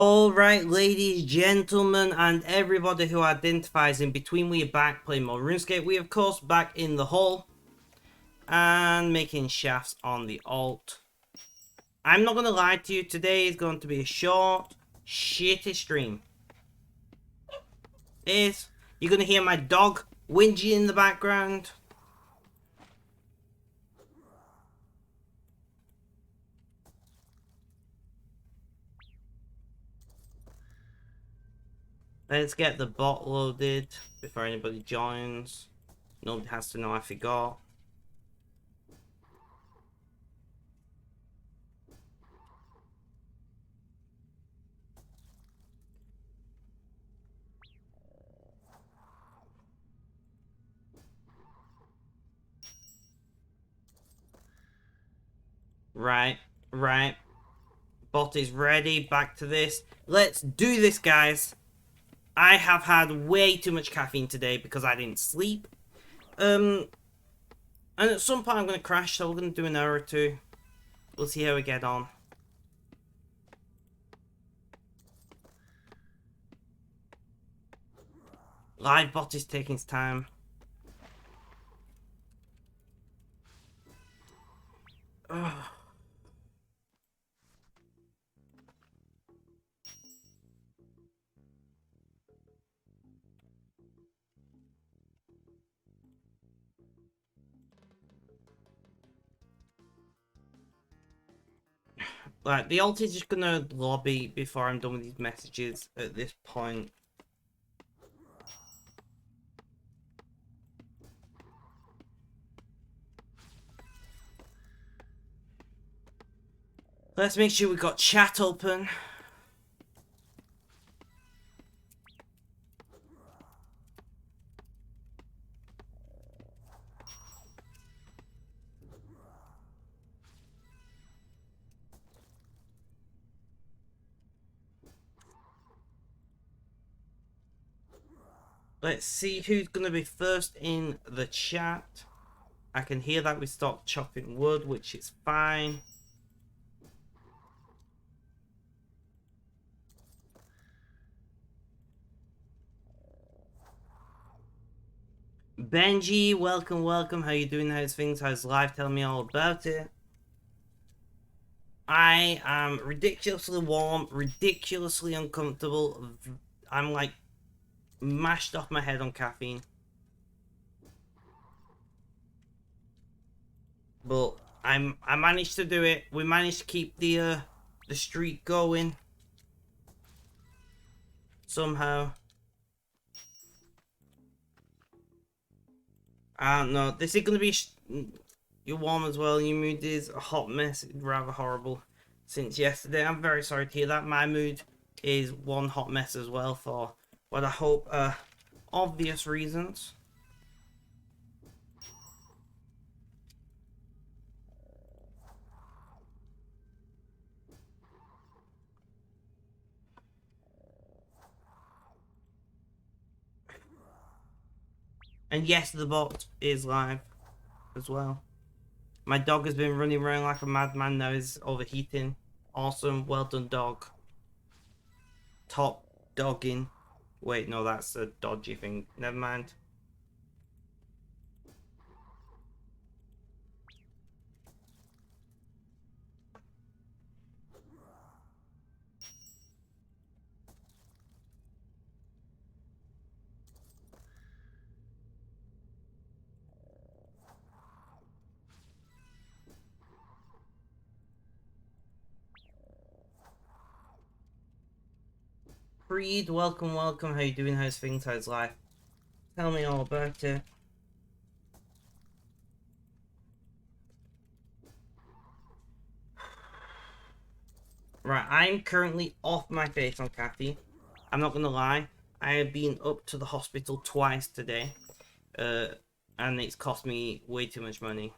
Alright, ladies, gentlemen, and everybody who identifies in between, we are back playing more Runescape. We, of course, back in the hall and making shafts on the alt. I'm not going to lie to you, today is going to be a short, shitty stream. You're going to hear my dog whinging in the background. Let's get the bot loaded before anybody joins. Nobody has to know I forgot. Right. Bot is ready. Back to this. Let's do this, guys. I have had way too much caffeine today because I didn't sleep. And at some point I'm going to crash, so we're going to do an hour or two. We'll see how we get on. Live bot is taking its time. Ugh. Like, the alt is just gonna lobby before I'm done with these messages at this point. Let's make sure we got chat open. Let's see who's going to be first in the chat. I can hear that we stopped chopping wood, which is fine. Benji, welcome. How you doing? How's things? How's life? Tell me all about it. I am ridiculously warm, ridiculously uncomfortable. I'm like mashed off my head on caffeine. But I managed to do it. We managed to keep the streak going somehow. I don't know. This is gonna be. You're warm as well. Your mood is a hot mess. Rather horrible since yesterday. I'm very sorry to hear that. My mood is one hot mess as well for what I hope are obvious reasons. And yes, the bot is live as well. My dog has been running around like a madman now. He's overheating. Awesome. Well done, dog. Top dogging. Wait, no, that's a dodgy thing. Never mind. Creed, welcome. How you doing? How's things? How's life? Tell me all about it. Right, I'm currently off my face on caffeine. I'm not gonna lie. I have been up to the hospital twice today. And it's cost me way too much money.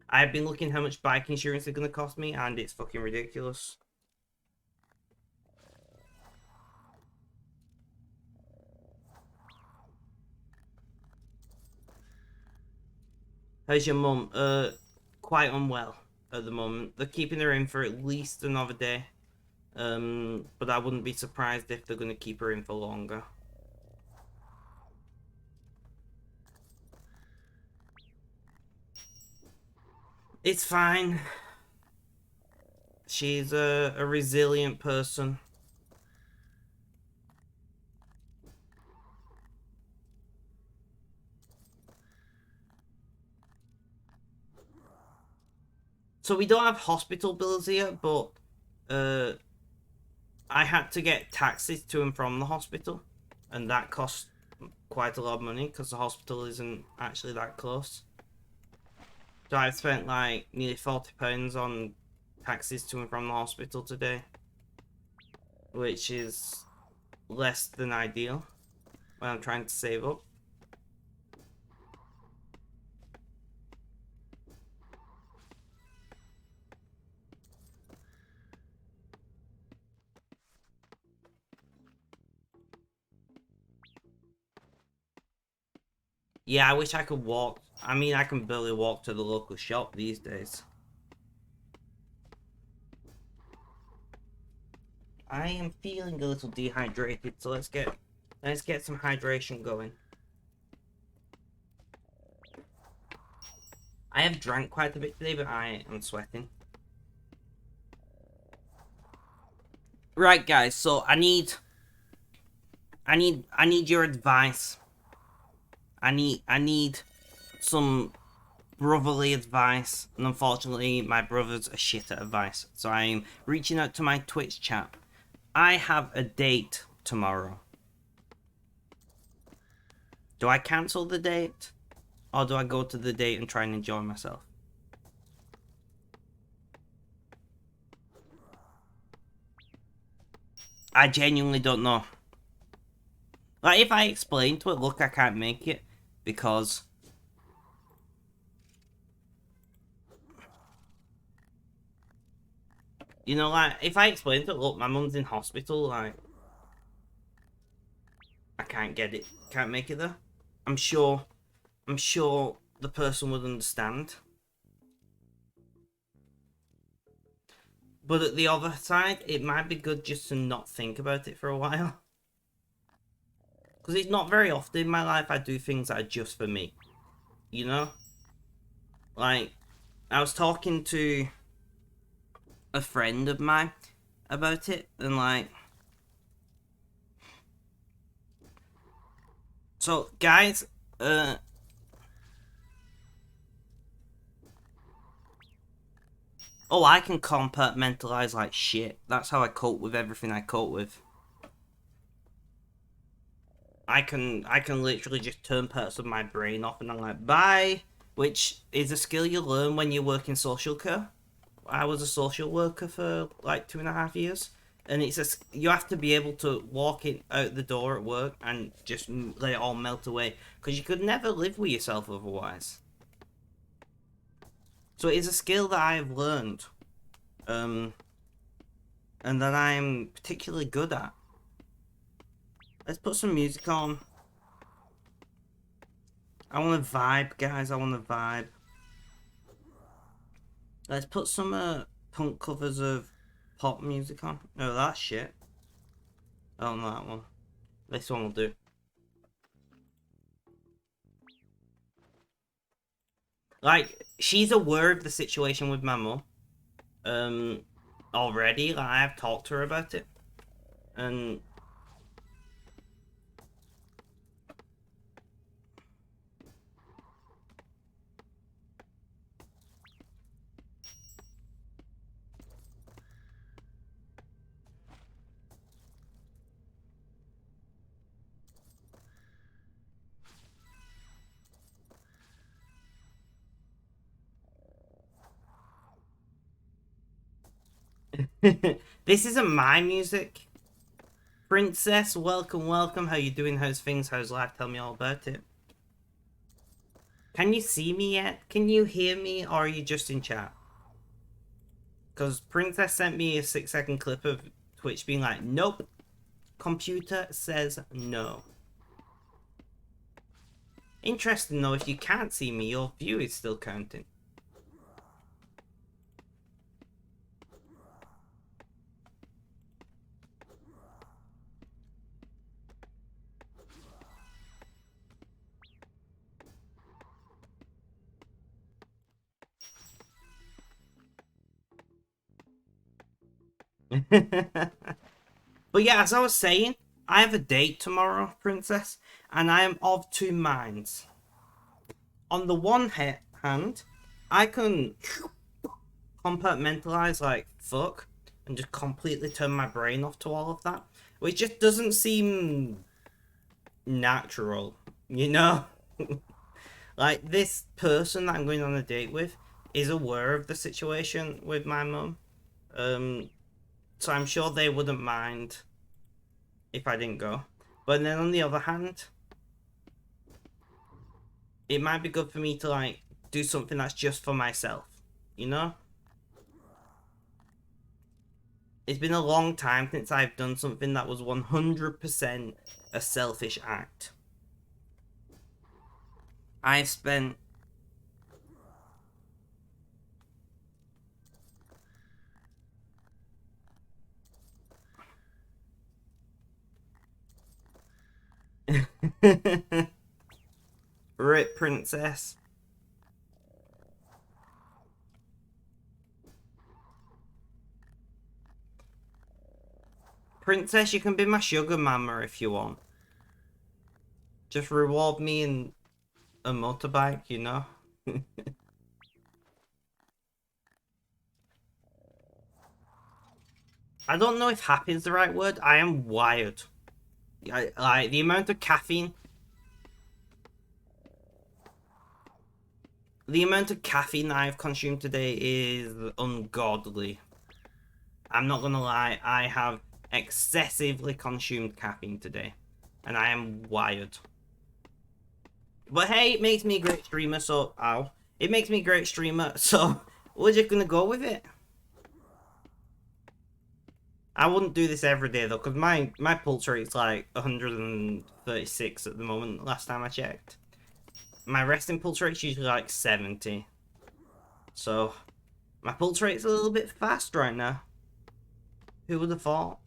I've been looking how much bike insurance is gonna cost me, and it's fucking ridiculous. How's your mum? Quite unwell at the moment. They're keeping her in for at least another day. But I wouldn't be surprised if they're gonna keep her in for longer. It's fine. She's a resilient person. So we don't have hospital bills here, but uh, I had to get taxis to and from the hospital, and that cost quite a lot of money because the hospital isn't actually that close. So I've spent like nearly £40 on taxis to and from the hospital today, which is less than ideal when I'm trying to save up. Yeah, I wish I could walk. I mean, I can barely walk to the local shop these days. I am feeling a little dehydrated, so let's get some hydration going. I have drank quite a bit today, but I am sweating. Right, guys, so I need your advice. I need some brotherly advice, and unfortunately my brother's a shit at advice, so I'm reaching out to my Twitch chat. I have a date tomorrow. Do I cancel the date, or do I go to the date and try and enjoy myself? I genuinely don't know. Like, if I explain to it, look, I can't make it because you know, like, if I explain to it, look, my mum's in hospital, like, I can't get it, can't make it there. I'm sure the person would understand. But at the other side, it might be good just to not think about it for a while. Because it's not very often in my life I do things that are just for me. You know? Like, I was talking to a friend of mine about it, and like... So, guys, oh, I can compartmentalize like shit. That's how I cope with everything I cope with. I can literally just turn parts of my brain off and I'm like, bye. Which is a skill you learn when you work in social care. I was a social worker for like 2.5 years. And it's you have to be able to walk in out the door at work and just let it all melt away. Because you could never live with yourself otherwise. So it is a skill that I have learned. And that I'm particularly good at. Let's put some music on. I want to vibe, guys. I want to vibe. Let's put some punk covers of pop music on. No, that shit. Oh, no, that one. This one will do. Like, she's aware of the situation with my mum. Already. Like, I've talked to her about it. And... this isn't my music. Princess, welcome, welcome. How you doing? How's things? How's life? Tell me all about it. Can you see me yet? Can you hear me? Or are you just in chat? Because Princess sent me a 6-second clip of Twitch being like, nope. Computer says no. Interesting though, if you can't see me, your view is still counting. But yeah, as I was saying, I have a date tomorrow, Princess, and I am of two minds. On the one hand, I can compartmentalize like fuck and just completely turn my brain off to all of that, which just doesn't seem natural, you know? Like, this person that I'm going on a date with is aware of the situation with my mum. Um, so I'm sure they wouldn't mind if I didn't go. But then on the other hand, it might be good for me to like do something that's just for myself, you know? It's been a long time since I've done something that was 100% a selfish act. I've spent Rip, Princess. Princess, you can be my sugar mama if you want. Just reward me in a motorbike, you know? I don't know if happy is the right word. I am wired. Like, the amount of caffeine... The amount of caffeine that I've consumed today is ungodly. I'm not gonna lie, I have excessively consumed caffeine today. And I am wired. But hey, it makes me a great streamer, so... Ow. It makes me a great streamer, so... We're just gonna go with it. I wouldn't do this every day, though, because my pulse rate's like 136 at the moment, last time I checked. My resting pulse rate's usually like 70. So, my pulse rate's a little bit fast right now. Who would have thought?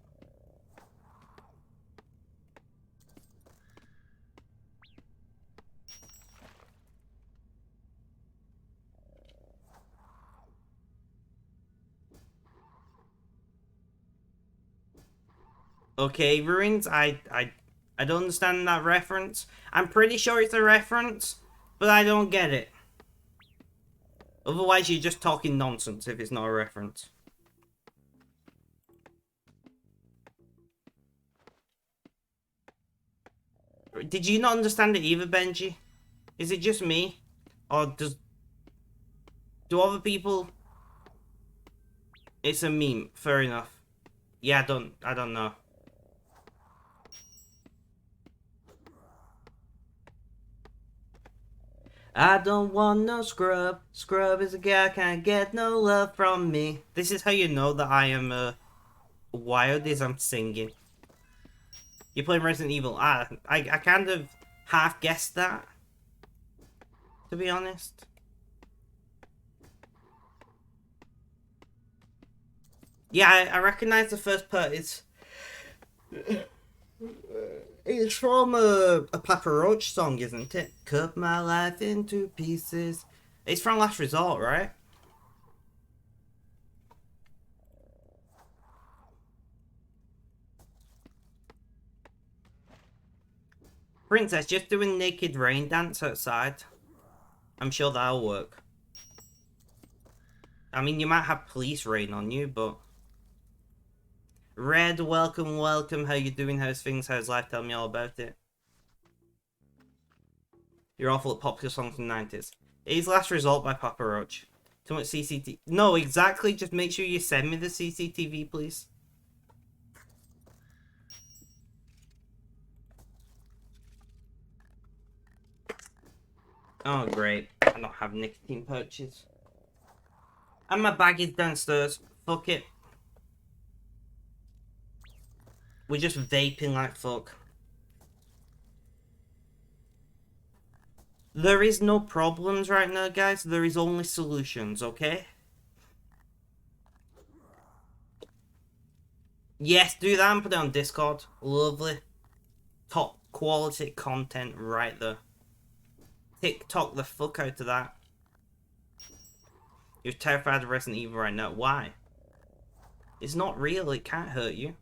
Okay, Ruins, I don't understand that reference. I'm pretty sure it's a reference, but I don't get it. Otherwise, you're just talking nonsense if it's not a reference. Did you not understand it either, Benji? Is it just me? Or do other people... It's a meme, fair enough. Yeah, I don't know. I don't want no scrub. Scrub is a guy can't get no love from me. This is how you know that I am wild as I'm singing. You're playing Resident Evil. I kind of half guessed that, to be honest. Yeah, I recognize the first part. It's from a Papa Roach song, isn't it? Cut my life into pieces. It's from Last Resort, right? Princess, just do a naked rain dance outside. I'm sure that'll work. I mean, you might have police rain on you, but... Red, welcome, welcome. How you doing? How's things? How's life? Tell me all about it. You're awful at popular songs from the 90s. It is Last Resort by Papa Roach. Too much CCTV. No, exactly. Just make sure you send me the CCTV, please. Oh, great. I don't have nicotine pouches. And my bag is downstairs. Fuck it. We're just vaping like fuck. There is no problems right now, guys. There is only solutions, okay? Yes, do that and put it on Discord. Lovely. Top quality content right there. TikTok the fuck out of that. You're terrified of Resident Evil right now. Why? It's not real, it can't hurt you.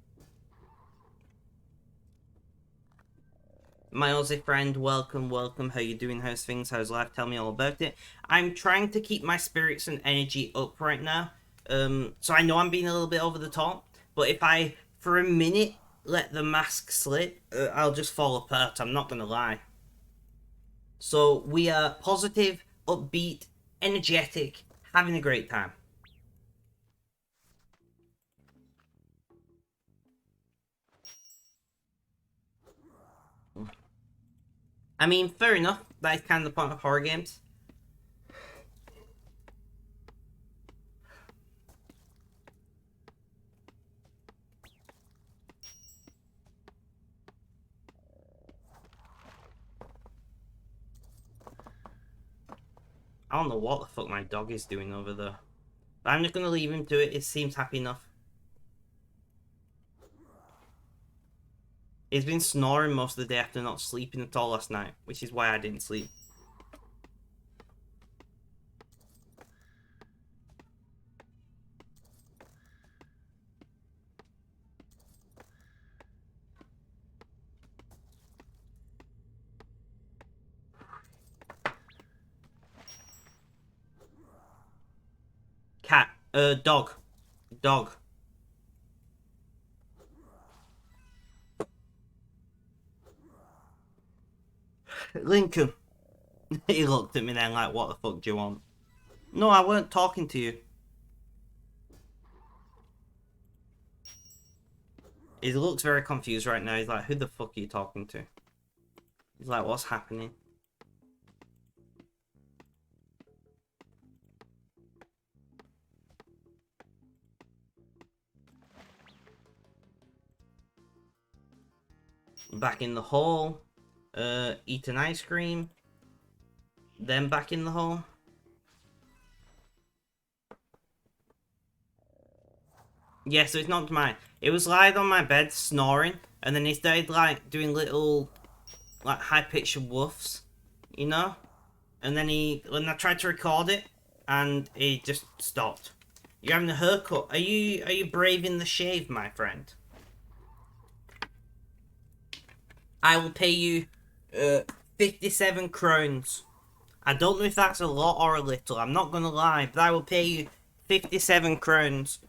My Aussie friend, welcome, welcome. How you doing? How's things? How's life? Tell me all about it. I'm trying to keep my spirits and energy up right now. So I know I'm being a little bit over the top, but if I, for a minute, let the mask slip, I'll just fall apart. I'm not gonna lie. So we are positive, upbeat, energetic, having a great time. I mean, fair enough. That is kind of the point of horror games. I don't know what the fuck my dog is doing over there. But I'm just gonna leave him to it. It seems happy enough. He's been snoring most of the day after not sleeping at all last night, which is why I didn't sleep. Cat. Dog. Dog. Lincoln. He looked at me then like, what the fuck do you want? No, I weren't talking to you. He looks very confused right now. He's like, who the fuck are you talking to? He's like, what's happening? Back in the hall. Eat an ice cream. Then back in the hall. Yeah, so it's not mine. It was lying on my bed snoring, and then he started like doing little, like high-pitched woofs, you know. And then when I tried to record it, and he just stopped. You're having a haircut. Are you braving the shave, my friend? I will pay you, 57 crowns. I don't know if that's a lot or a little. I'm not gonna lie, but I will pay you 57 crowns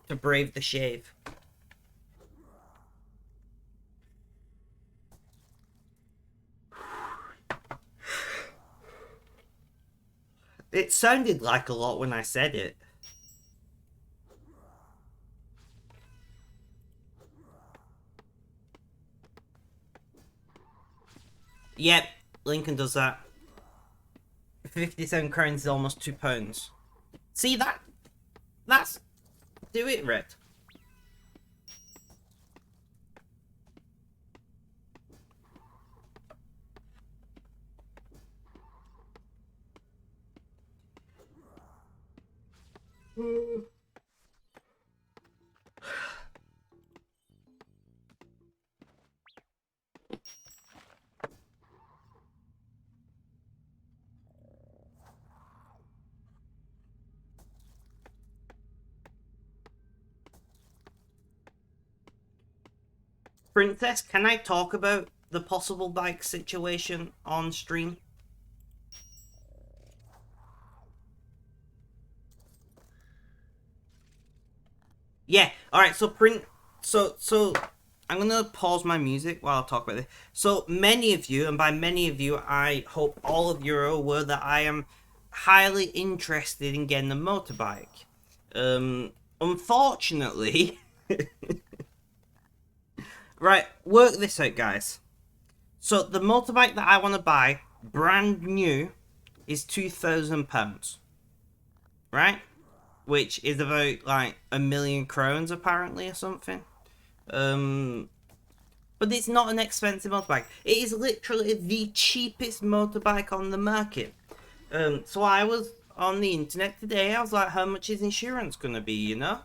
to brave the shave. It sounded like a lot when I said it. Yep, Lincoln does that. 57 crowns is almost £2. See that? That's... Do it, Red. Princess, can I talk about the possible bike situation on stream? Yeah, alright, so so I'm gonna pause my music while I talk about this. So many of you, and by many of you, I hope all of you are aware that I am highly interested in getting a motorbike. Unfortunately, right, work this out, guys. So the motorbike that I want to buy, brand new, is £2,000, right? Which is about like 1,000,000 crowns apparently or something. But it's not an expensive motorbike. It is literally the cheapest motorbike on the market. So I was on the internet today. I was like, how much is insurance gonna be? You know,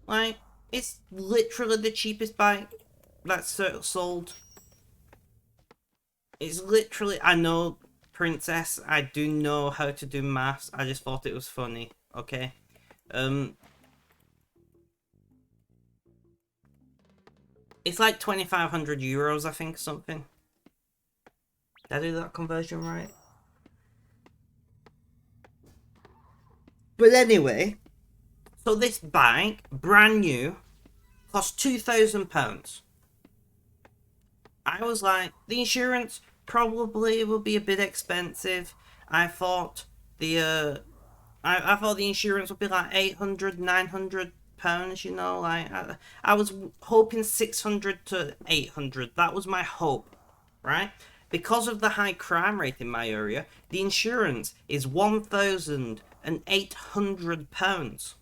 like it's literally the cheapest bike that's sold. It's literally. I know, Princess. I do know how to do maths. I just thought it was funny. Okay. It's like 2,500 euros, I think, something. Did I do that conversion right? But anyway, so this bike, brand new, cost £2,000. I was like, the insurance probably will be a bit expensive. I thought I thought the insurance would be like 800, 900 pounds, you know, like I was hoping 600 to 800. That was my hope, right? Because of the high crime rate in my area, the insurance is £1,800.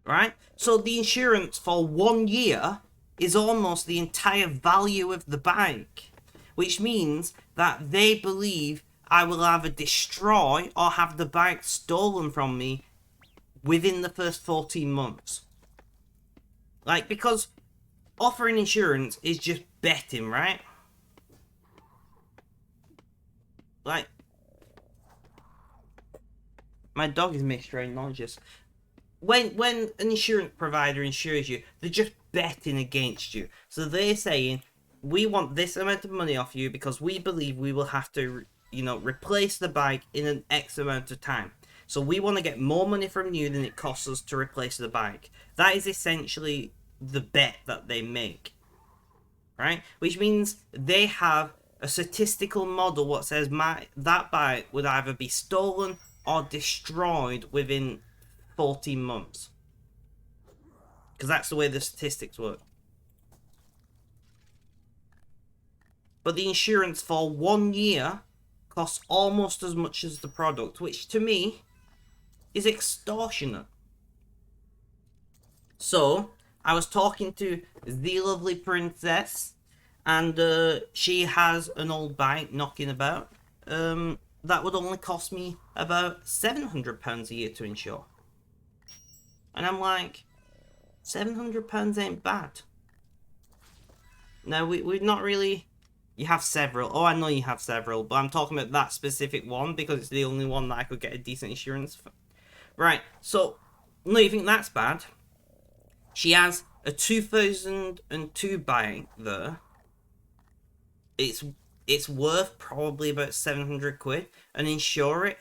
Right? So the insurance for 1 year is almost the entire value of the bike, which means that they believe I will either destroy or have the bike stolen from me within the first 14 months. Like, because offering insurance is just betting, right? Like, my dog is making strange noises. When an insurance provider insures you, they're just betting against you. So they're saying, we want this amount of money off you because we believe we will have to, replace the bike in an X amount of time. So we want to get more money from you than it costs us to replace the bike. That is essentially the bet that they make, right? Which means they have a statistical model what says that bike would either be stolen or destroyed within 14 months. Because that's the way the statistics work. But the insurance for 1 year costs almost as much as the product, which to me is extortionate. So, I was talking to the lovely princess, and she has an old bike knocking about. That would only cost me about £700 a year to insure. And I'm like, £700 ain't bad. No, we've not really... You have several. Oh, I know you have several, but I'm talking about that specific one because it's the only one that I could get a decent insurance for. Right, so, no, you think that's bad? She has a 2002 bike there. It's worth probably about 700 quid, and insure it.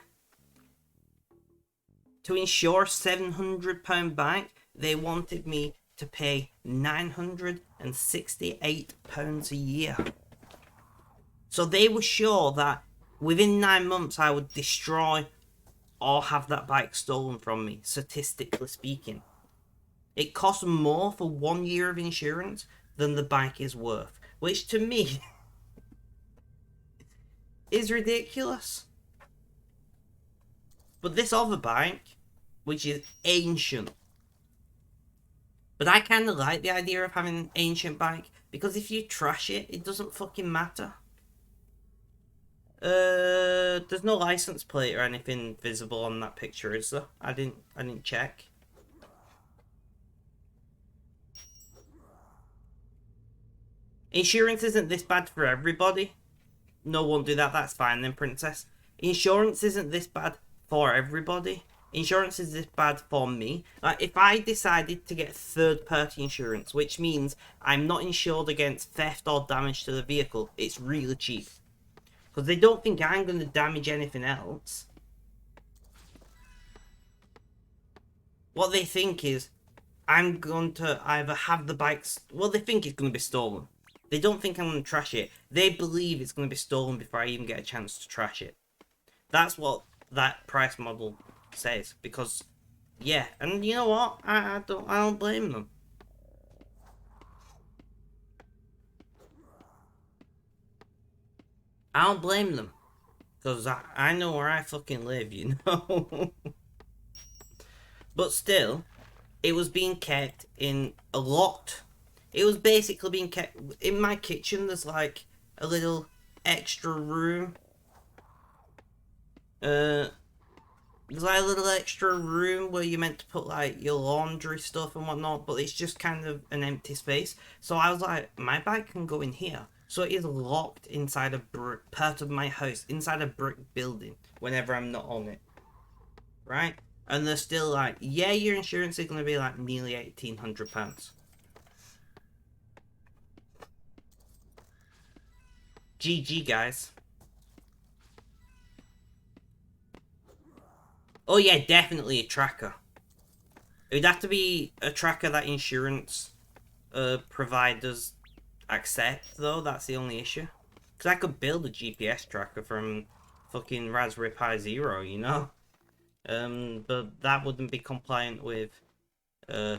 To insure a £700 bike, they wanted me to pay £968 a year. So they were sure that within 9 months I would destroy or have that bike stolen from me, statistically speaking. It costs more for 1 year of insurance than the bike is worth, which to me is ridiculous. But this other bike, which is ancient, but I kind of like the idea of having an ancient bike because if you trash it, it doesn't fucking matter. There's no license plate or anything visible on that picture, is there? I didn't check. Insurance isn't this bad for everybody. No, won't do that. That's fine then, princess. Insurance isn't this bad for everybody. Insurance is this bad for me. Like, if I decided to get third-party insurance, which means I'm not insured against theft or damage to the vehicle, it's really cheap. Because they don't think I'm going to damage anything else. What they think is, I'm going to either have the bikes... Well, they think it's going to be stolen. They don't think I'm going to trash it. They believe it's going to be stolen before I even get a chance to trash it. That's what that price model says. Because, yeah. And you know what? I don't blame them. I don't blame them. Because I know where I fucking live, you know? But still, it was being kept in a locked... It was basically being kept... In my kitchen, there's like a little extra room. There's like a little extra room where you're meant to put like your laundry stuff and whatnot, but it's just kind of an empty space. So I was like, my bike can go in here. So it is locked inside a part of my house, inside a brick building, whenever I'm not on it. Right? And they're still like, yeah, your insurance is going to be like nearly £1,800. GG, guys. Oh yeah, definitely a tracker. It would have to be a tracker that insurance providers accept, though. That's the only issue. Because I could build a GPS tracker from fucking Raspberry Pi Zero, you know? But that wouldn't be compliant with, uh,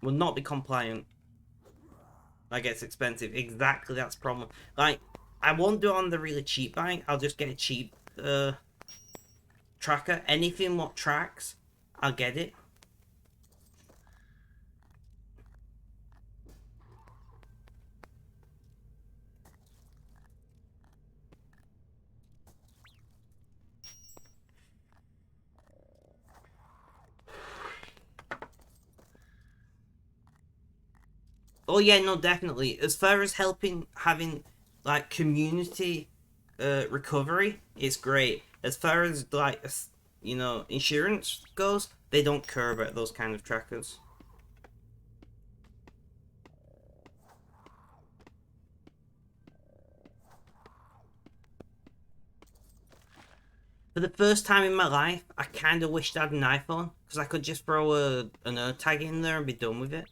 would not be compliant. That gets expensive. Exactly, that's the problem. Like, I won't do it on the really cheap bike. I'll just get a cheap, tracker. Anything what tracks, I'll get it. Oh yeah, no, definitely. As far as helping having like community recovery, it's great. As far as like insurance goes, they don't care about those kind of trackers. For the first time in my life, I kind of wished I had an iPhone because I could just throw an tag in there and be done with it.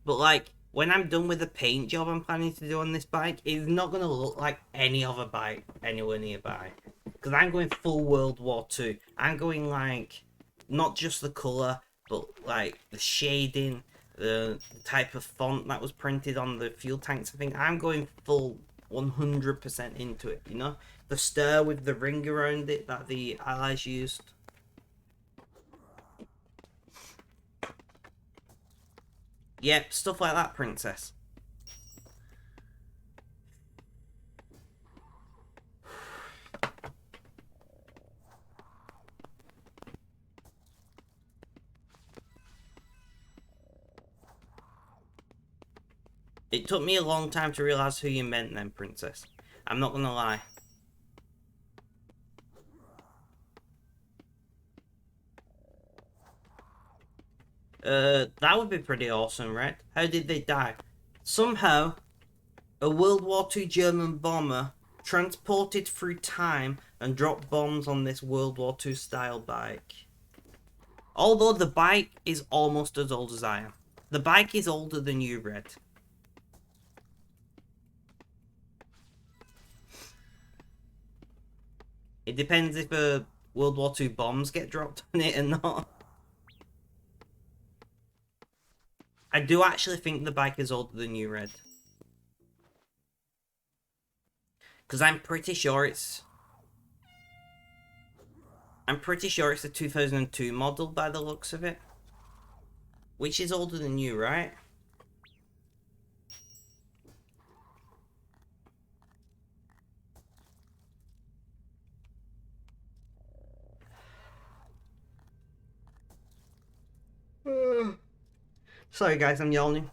But like when I'm done with the paint job I'm planning to do on this bike, it's not gonna look like any other bike anywhere nearby. Because I'm going full World War Two. I'm going like not just the color, but like the shading, the type of font that was printed on the fuel tanks. I think I'm going full 100% into it. You know, the stir with the ring around it that the Allies used. Yep, stuff like that, princess. It took me a long time to realise who you meant then, princess. I'm not gonna lie. That would be pretty awesome, right? How did they die? Somehow, a World War II German bomber transported through time and dropped bombs on this World War II style bike. Although the bike is almost as old as I am. The bike is older than you, Red. It depends if World War II bombs get dropped on it or not. I do actually think the bike is older than you, Red. Because I'm pretty sure it's... I'm pretty sure it's a 2002 model by the looks of it. Which is older than you, right? Sorry guys, I'm yawning.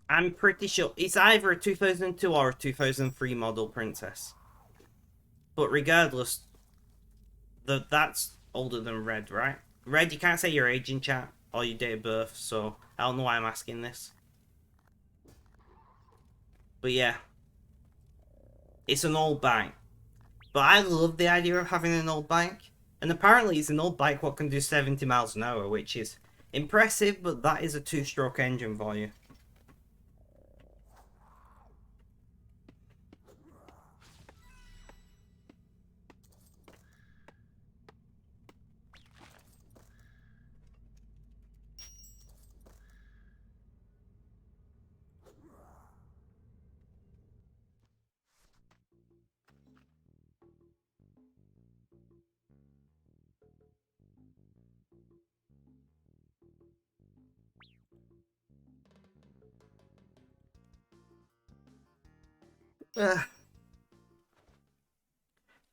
I'm pretty sure it's either a 2002 or a 2003 model princess. But regardless, that's older than Red, right? Red, you can't say your age in chat or your date of birth, so I don't know why I'm asking this. But yeah, it's an old bike. But I love the idea of having an old bike. And apparently it's an old bike what can do 70 miles an hour, which is impressive, but that is a two-stroke engine for you.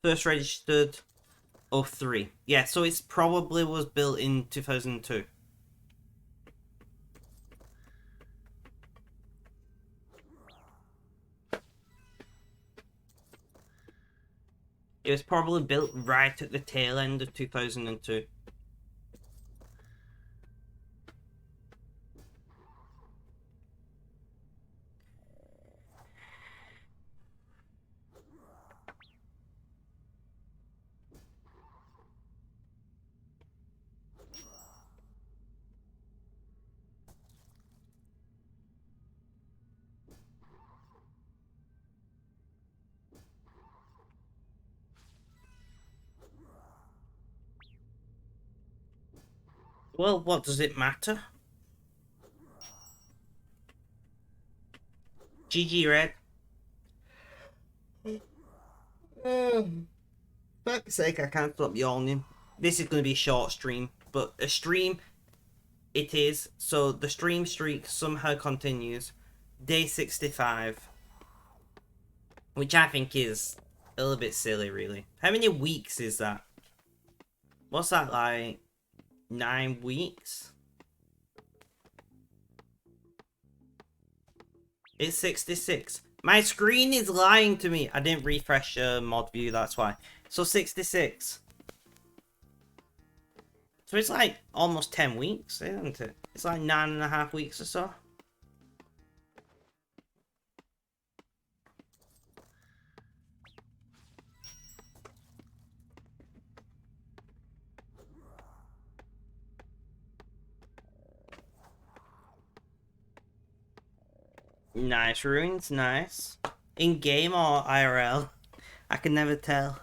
First registered 03. Yeah, so it's probably was built in 2002. It was probably built right at the tail end of 2002. Well, what does it matter? GG Red. Fuck's sake, I can't stop yawning. This is going to be a short stream, but a stream it is. So the stream streak somehow continues. Day 65. Which I think is a little bit silly, really. How many weeks is that? What's that, like 9 weeks? It's 66. My screen is lying to me. I didn't refresh mod view, that's why. So 66. So it's like almost 10 weeks, isn't it? It's like 9.5 weeks or so. Nice ruins, nice. In game or IRL? I can never tell.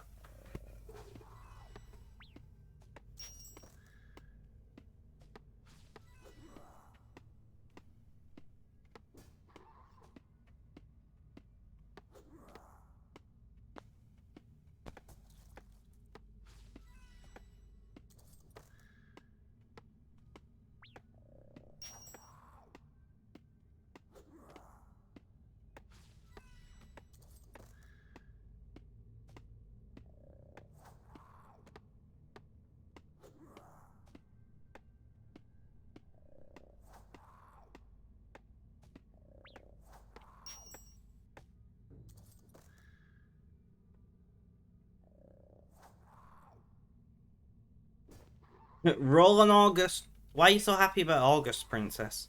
Roll on August. Why are you so happy about August, Princess?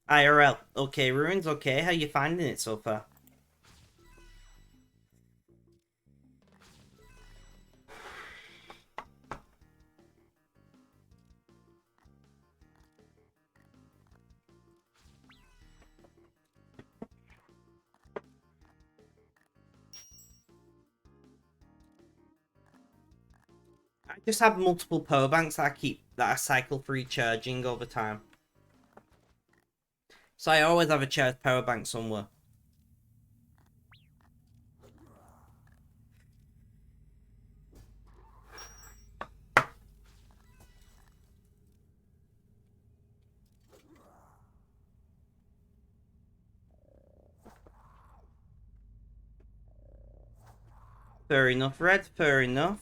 IRL. Okay, ruins okay. How you finding it so far? I just have multiple power banks that I cycle through charging over time. So I always have a charged power bank somewhere. Fair enough, Red. Fair enough.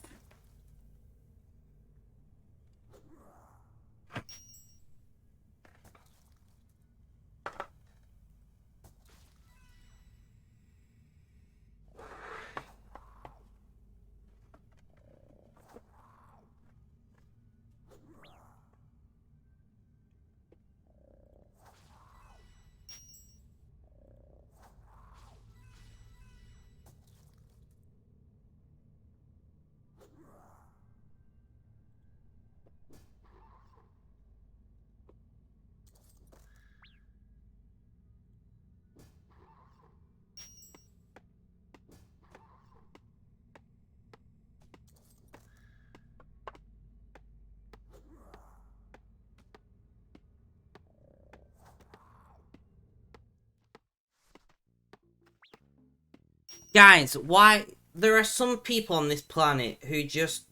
Guys, why... There are some people on this planet who just...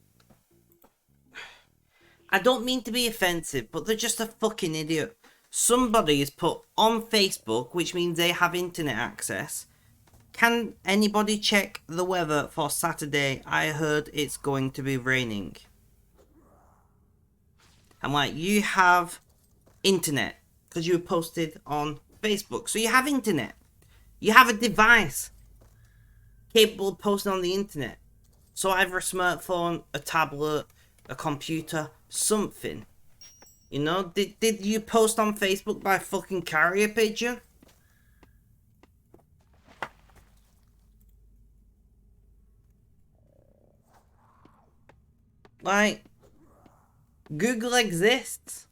I don't mean to be offensive, but they're just a fucking idiot. Somebody is put on Facebook, which means they have internet access. Can anybody check the weather for Saturday? I heard it's going to be raining. I'm like, you have internet. because you posted on Facebook. So you have internet. You have a device capable of posting on the internet. So either a smartphone, a tablet, a computer, something. You know, did you post on Facebook by fucking carrier pigeon? Like, Google exists.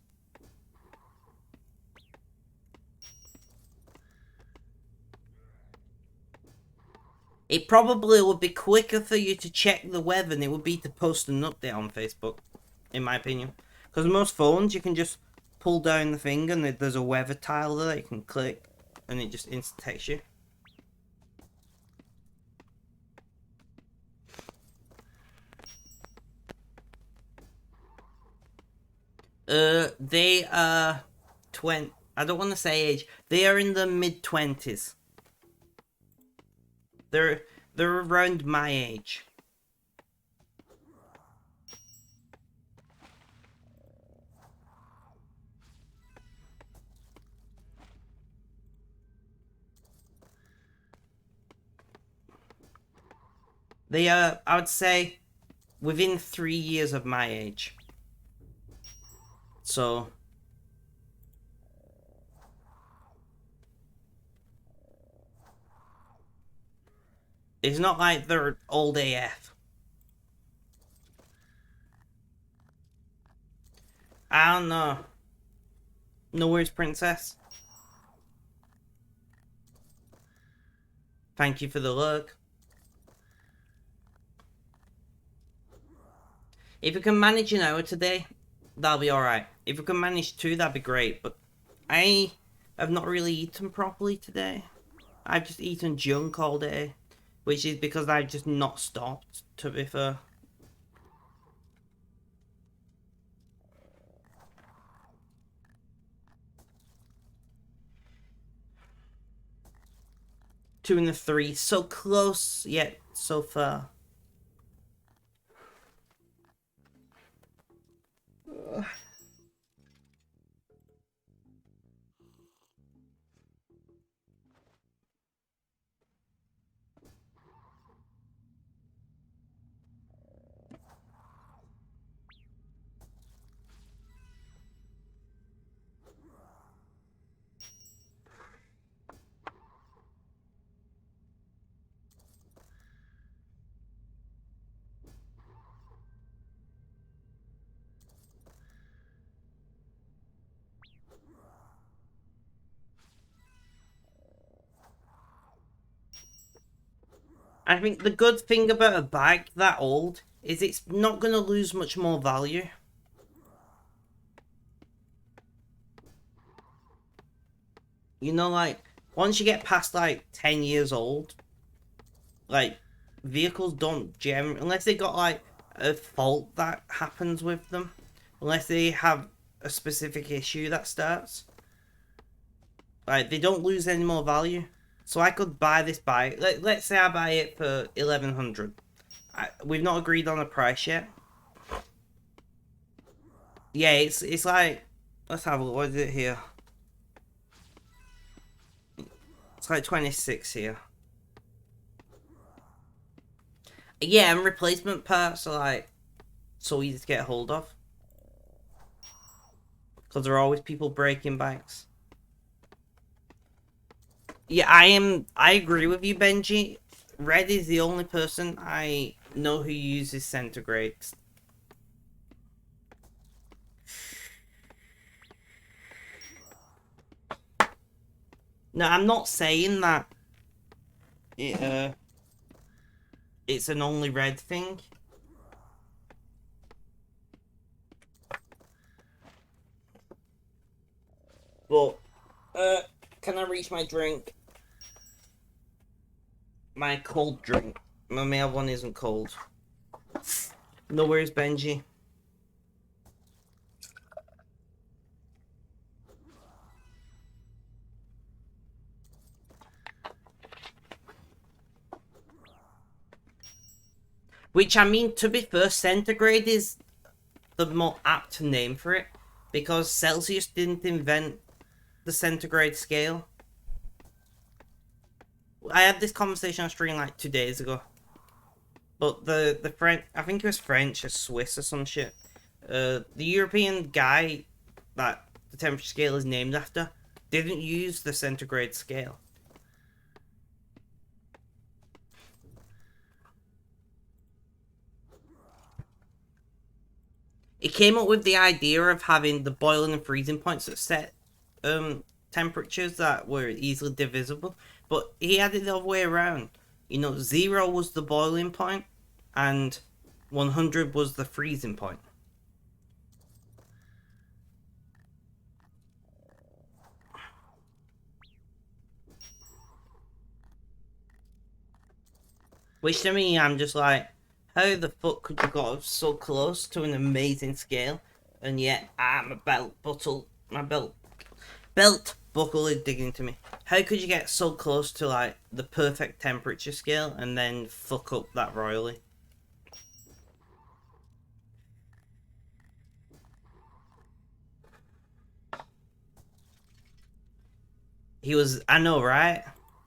It probably would be quicker for you to check the weather than it would be to post an update on Facebook, in my opinion. Because most phones, you can just pull down the thing and there's a weather tile there that you can click and it just instant texts you. They are 20. I don't want to say age. They are in the mid-20s. They're around my age. They are, I would say, within 3 years of my age. So it's not like they're old AF. I don't know. No worries, princess. Thank you for the look. If you can manage an hour today, that'll be alright. If you can manage 2, that'd be great. But I have not really eaten properly today. I've just eaten junk all day. Which is because I've just not stopped, to be fair. Two and the 3. So close, yet so far. I think the good thing about a bag that old is it's not going to lose much more value. You know, like, once you get past, like, 10 years old, like, vehicles don't generally, unless they got, like, a fault that happens with them, unless they have a specific issue that starts, like, they don't lose any more value. So I could buy this bike. Let's say I buy it for 1100. We've not agreed on a price yet. Yeah, it's like, let's have a look. What is it here? It's like 26 here. Yeah, and replacement parts are like so easy to get hold of. Because there are always people breaking bikes. Yeah, I agree with you, Benji. Red is the only person I know who uses centigrades. No, I'm not saying that it's an only red thing. But can I reach my drink? My cold drink. My other one isn't cold. No worries, Benji. Which, I mean, to be fair, centigrade is the more apt name for it. Because Celsius didn't invent the centigrade scale. I had this conversation on stream like 2 days ago. But the French, I think it was French or Swiss or some shit. The European guy that the temperature scale is named after didn't use the centigrade scale. It came up with the idea of having the boiling and freezing points at set temperatures that were easily divisible, but he had it the other way around. You know, 0 was the boiling point, and 100 was the freezing point. Which to me, I'm just like, how the fuck could you got so close to an amazing scale, and yet my belt buckle is digging into me. How could you get so close to like the perfect temperature scale and then fuck up that royally? He was, I know, right?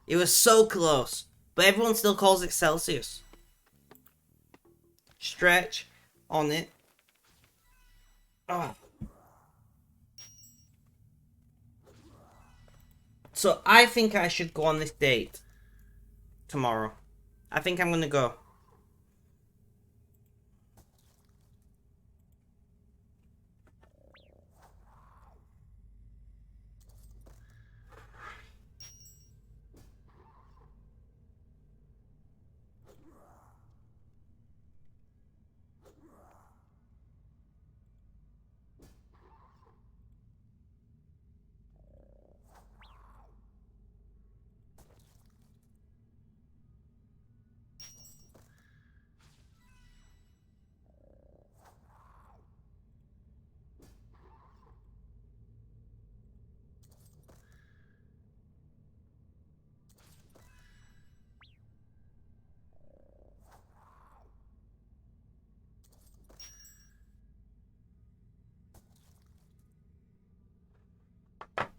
It was so close, but everyone still calls it Celsius. Stretch on it. Oh. So I think I should go on this date tomorrow. I think I'm gonna go.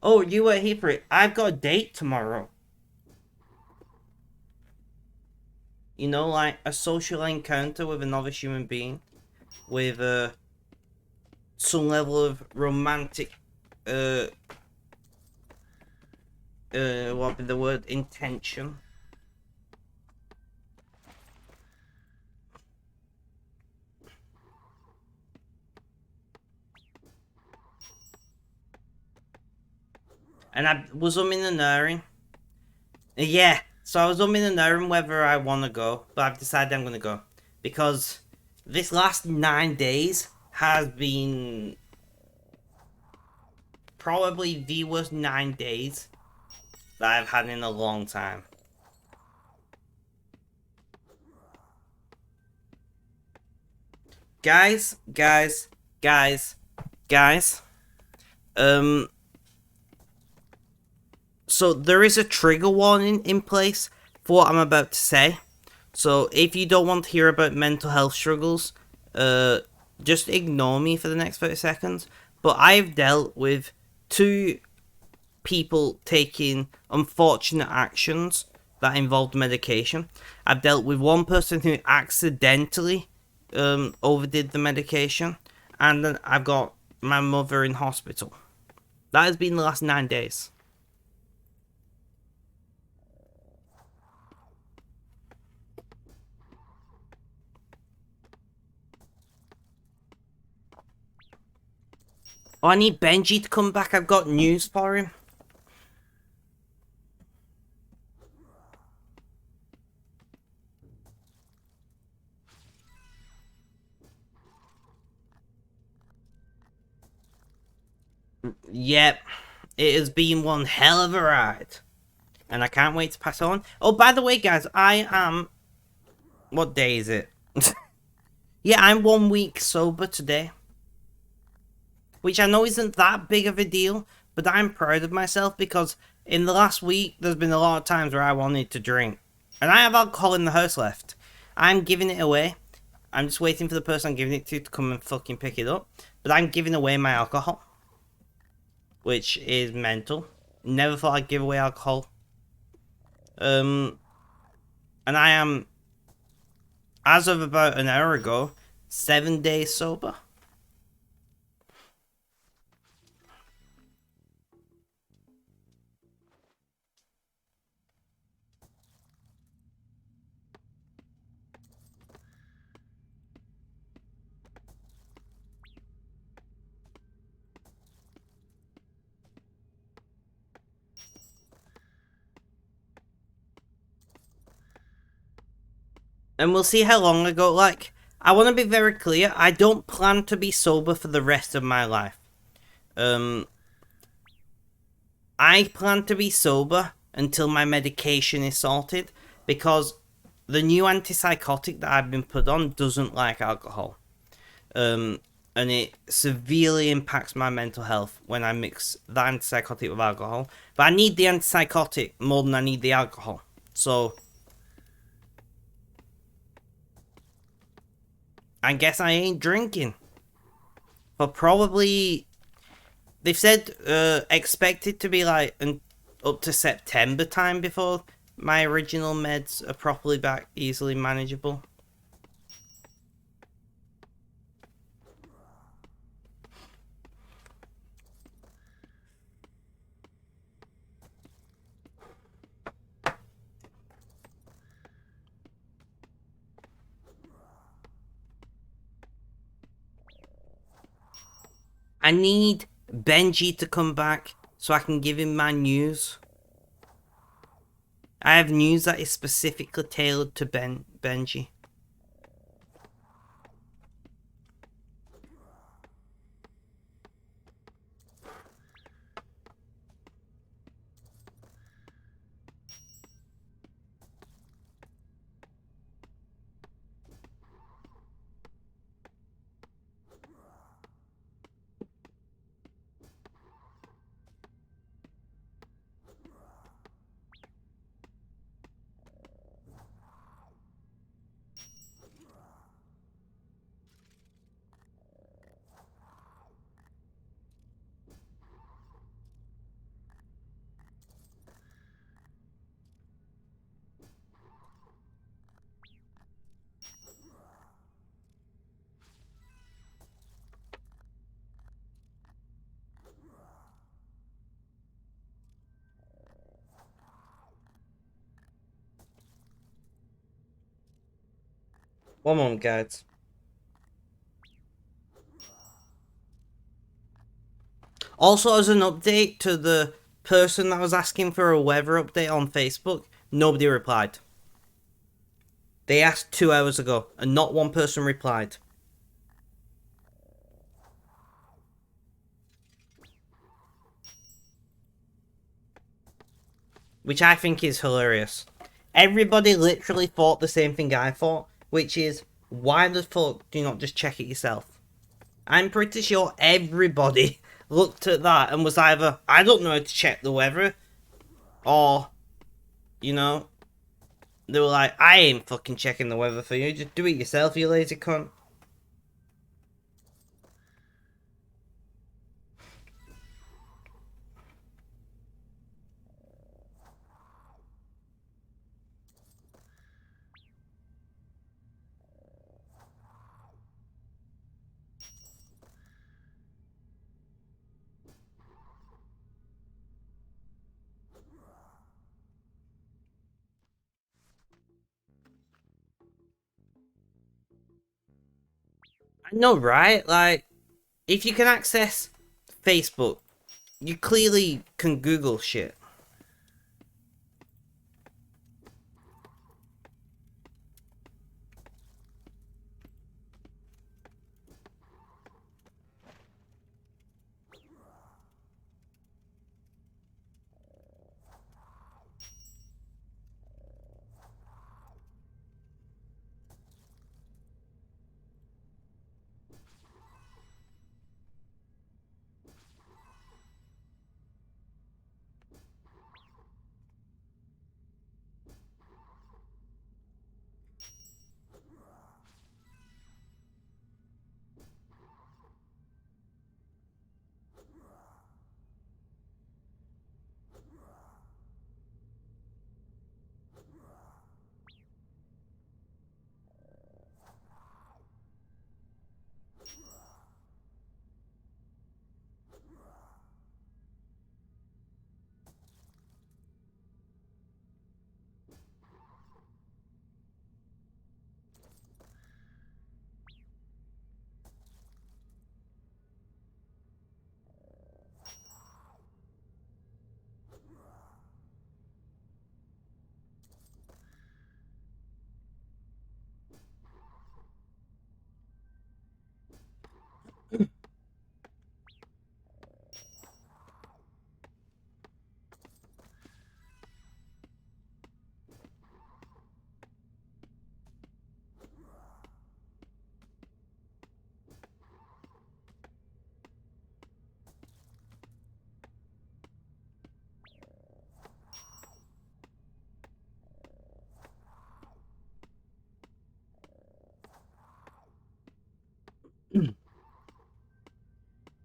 Oh, you were here for it. I've got a date tomorrow. You know, like a social encounter with another human being, with some level of romantic, what would be the word? Intention. And I was umming and erring. Yeah, so I was umming and erring whether I want to go, but I've decided I'm going to go. Because this last 9 days has been probably the worst 9 days that I've had in a long time. Guys, so there is a trigger warning in place for what I'm about to say. So if you don't want to hear about mental health struggles, just ignore me for the next 30 seconds. But I've dealt with 2 people taking unfortunate actions that involved medication. I've dealt with 1 person who accidentally overdid the medication, and then I've got my mother in hospital. That has been the last 9 days. Oh, I need Benji to come back. I've got news for him. Yep, it has been one hell of a ride. And I can't wait to pass on. Oh, by the way, guys, I am... What day is it? Yeah, I'm 1 week sober today. Which I know isn't that big of a deal, but I'm proud of myself because in the last week, there's been a lot of times where I wanted to drink. And I have alcohol in the house left. I'm giving it away. I'm just waiting for the person I'm giving it to come and fucking pick it up. But I'm giving away my alcohol. which is mental. Never thought I'd give away alcohol. And I am, as of about an hour ago, 7 days sober. And we'll see how long I go. Like, I want to be very clear. I don't plan to be sober for the rest of my life. I plan to be sober until my medication is sorted because the new antipsychotic that I've been put on doesn't like alcohol. And it severely impacts my mental health when I mix the antipsychotic with alcohol. But I need the antipsychotic more than I need the alcohol. So I guess I ain't drinking. But probably they've said expected to be like up to September time before my original meds are properly back easily manageable. I need Benji to come back so I can give him my news. I have news that is specifically tailored to Benji. One moment, guys. Also, as an update to the person that was asking for a weather update on Facebook, nobody replied. They asked 2 hours ago, and not one person replied. Which I think is hilarious. Everybody literally thought the same thing I thought, which is, why the fuck do you not just check it yourself? I'm pretty sure everybody looked at that and was either, I don't know how to check the weather, or, you know, they were like, I ain't fucking checking the weather for you, just do it yourself, you lazy cunt. I know, right? Like, if you can access Facebook, you clearly can Google shit.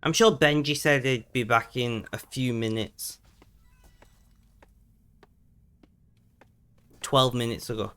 I'm sure Benji said he'd be back in a few minutes. 12 minutes ago.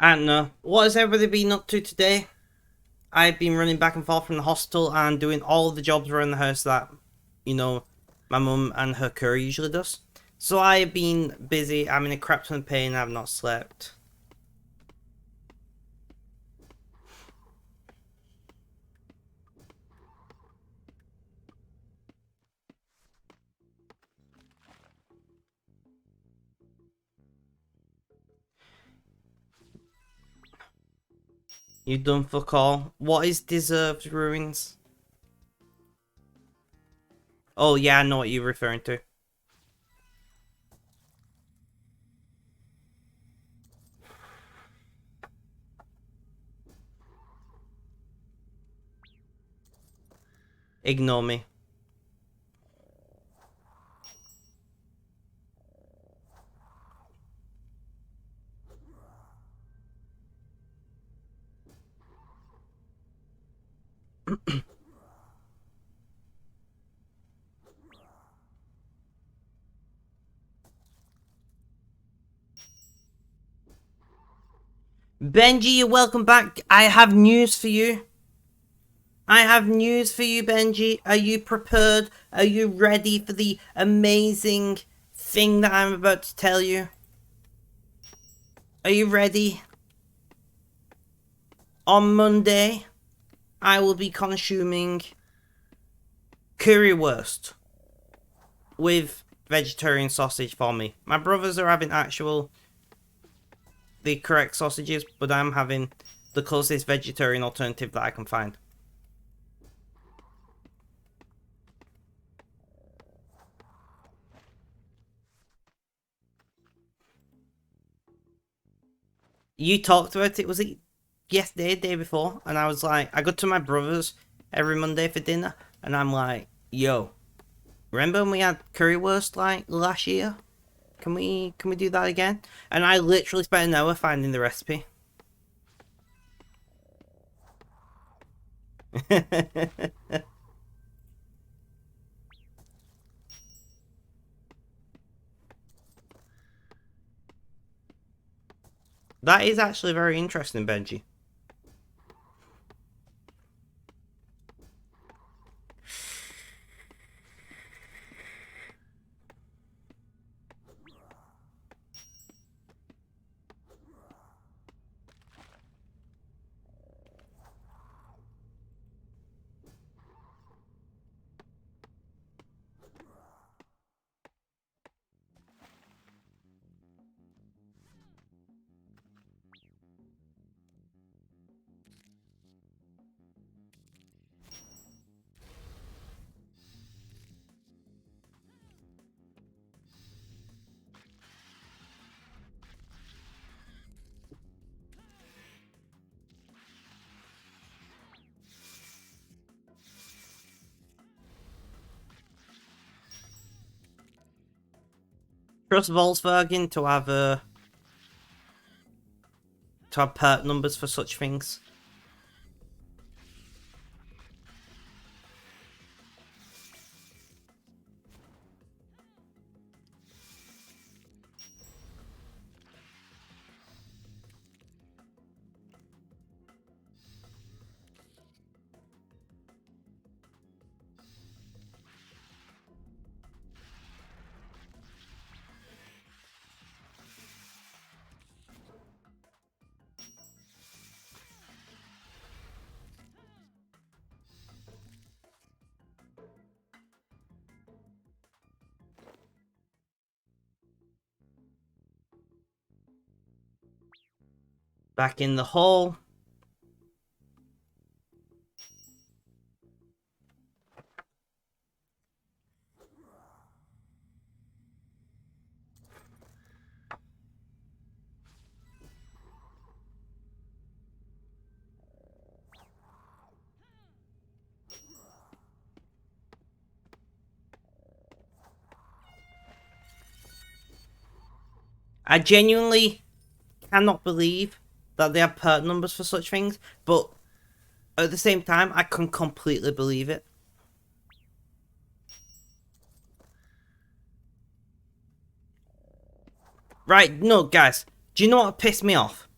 I don't know. What has everybody been up to today? I've been running back and forth from the hospital and doing all the jobs around the house that, you know, my mum and her curry usually does. So I have been busy. I'm in a crap ton of pain. I've not slept. You done fuck all. What is deserved ruins? Oh yeah, I know what you're referring to. Ignore me. Benji, you're welcome back. I have news for you. I have news for you, Benji. Are you prepared? Are you ready for the amazing thing that I'm about to tell you? Are you ready? On Monday, I will be consuming currywurst with vegetarian sausage for me. My brothers are having the correct sausages, but I'm having the closest vegetarian alternative that I can find. You talked about it, was it yesterday, day before? And I was like, I go to my brother's every Monday for dinner, and I'm like, yo, remember when we had currywurst like last year? Can we do that again? And I literally spent an hour finding the recipe. That is actually very interesting, Benji. Trust Volkswagen to have part numbers for such things. Back in the hole. I genuinely cannot believe that they have part numbers for such things, but at the same time, I can completely believe it. Right, no, guys, do you know what pissed me off?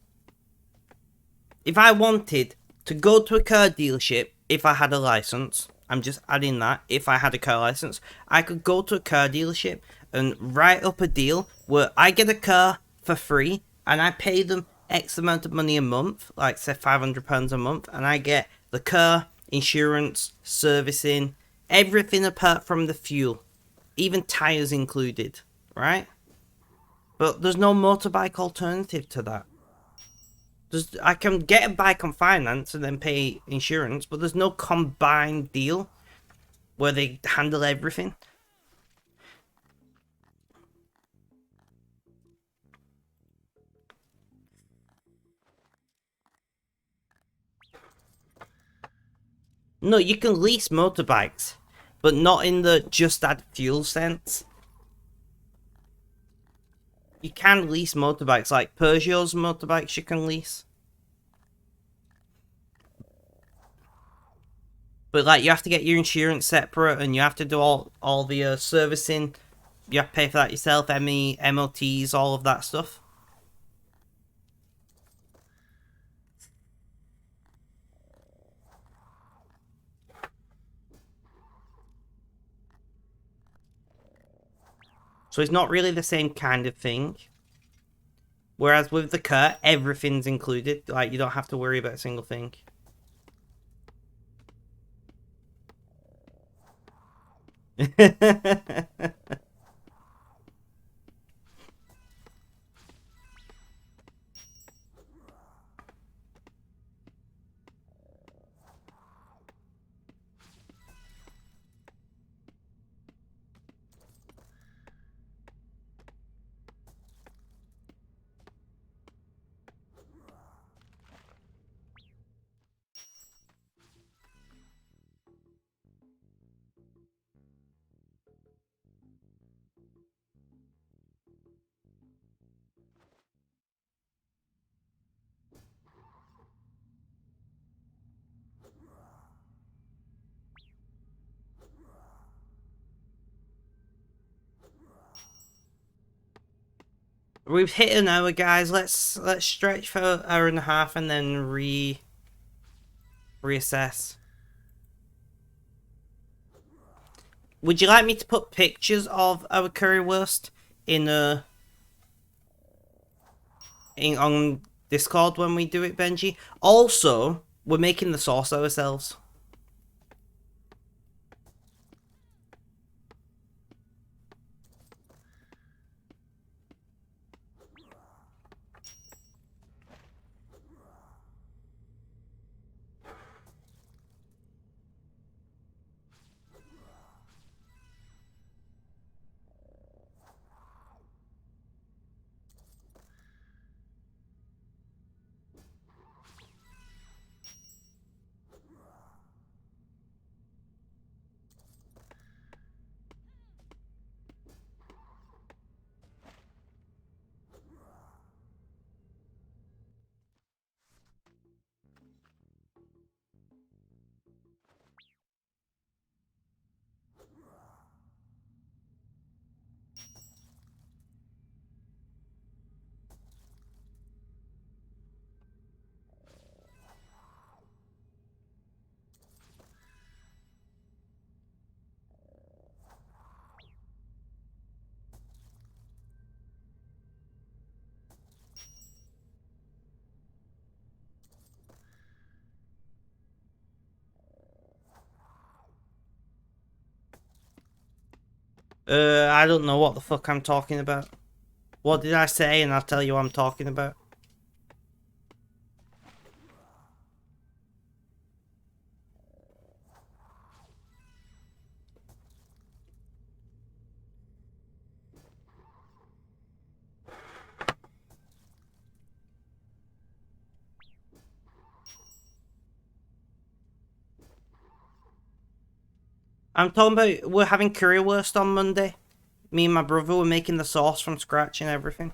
If I wanted to go to a car dealership, if I had a license, I'm just adding that, if I had a car license, I could go to a car dealership and write up a deal where I get a car for free and I pay them X amount of money a month, like say £500 a month, and I get the car, insurance, servicing, everything apart from the fuel, even tyres included, right? But there's no motorbike alternative to that. I can get a bike on finance and then pay insurance, but there's no combined deal where they handle everything. No, you can lease motorbikes, but not in the just add fuel sense. You can lease motorbikes, like Peugeot's motorbikes you can lease. But like you have to get your insurance separate and you have to do all the servicing. You have to pay for that yourself, ME, MOTs, all of that stuff. So it's not really the same kind of thing. Whereas with the car, everything's included. Like, you don't have to worry about a single thing. We've hit an hour, guys. Let's stretch for an hour and a half and then reassess. Would you like me to put pictures of our currywurst on Discord when we do it, Benji? Also, we're making the sauce ourselves. I don't know what the fuck I'm talking about. What did I say? And I'll tell you what I'm talking about. I'm talking about we're having currywurst on Monday. Me and my brother were making the sauce from scratch and everything.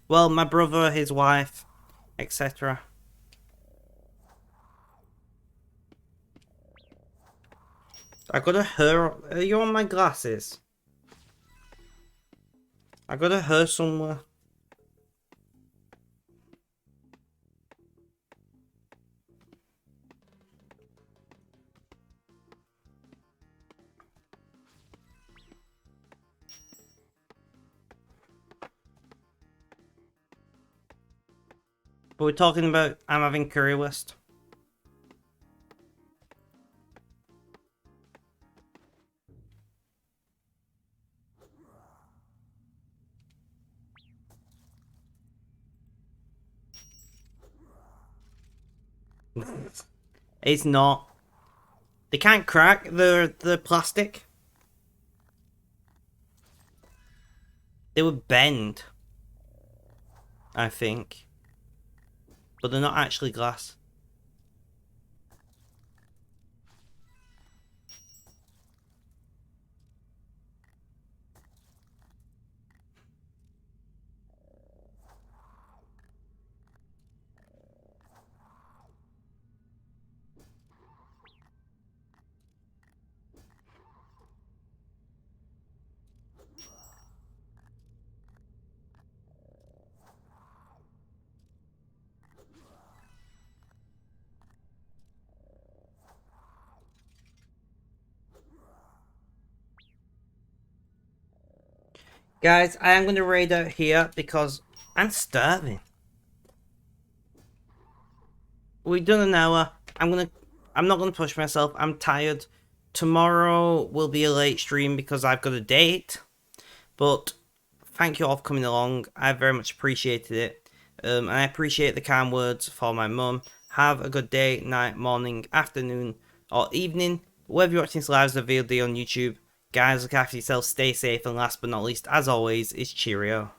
Well, my brother, his wife, etc. I got a hair. Are you on my glasses? I got a hair somewhere. But we're talking about I'm having currywurst. It's not. They can't crack the plastic. They would bend, I think. But they're not actually glass. Guys, I am going to raid out here because I'm starving. We've done an hour. I'm not gonna push myself. I'm tired. Tomorrow will be a late stream because I've got a date. But thank you all for coming along. I very much appreciated it. And I appreciate the kind words for my mum. Have a good day, night, morning, afternoon, or evening. Whether you're watching this live as a VOD on YouTube. Guys, look after yourselves, stay safe, and last but not least, as always, is cheerio.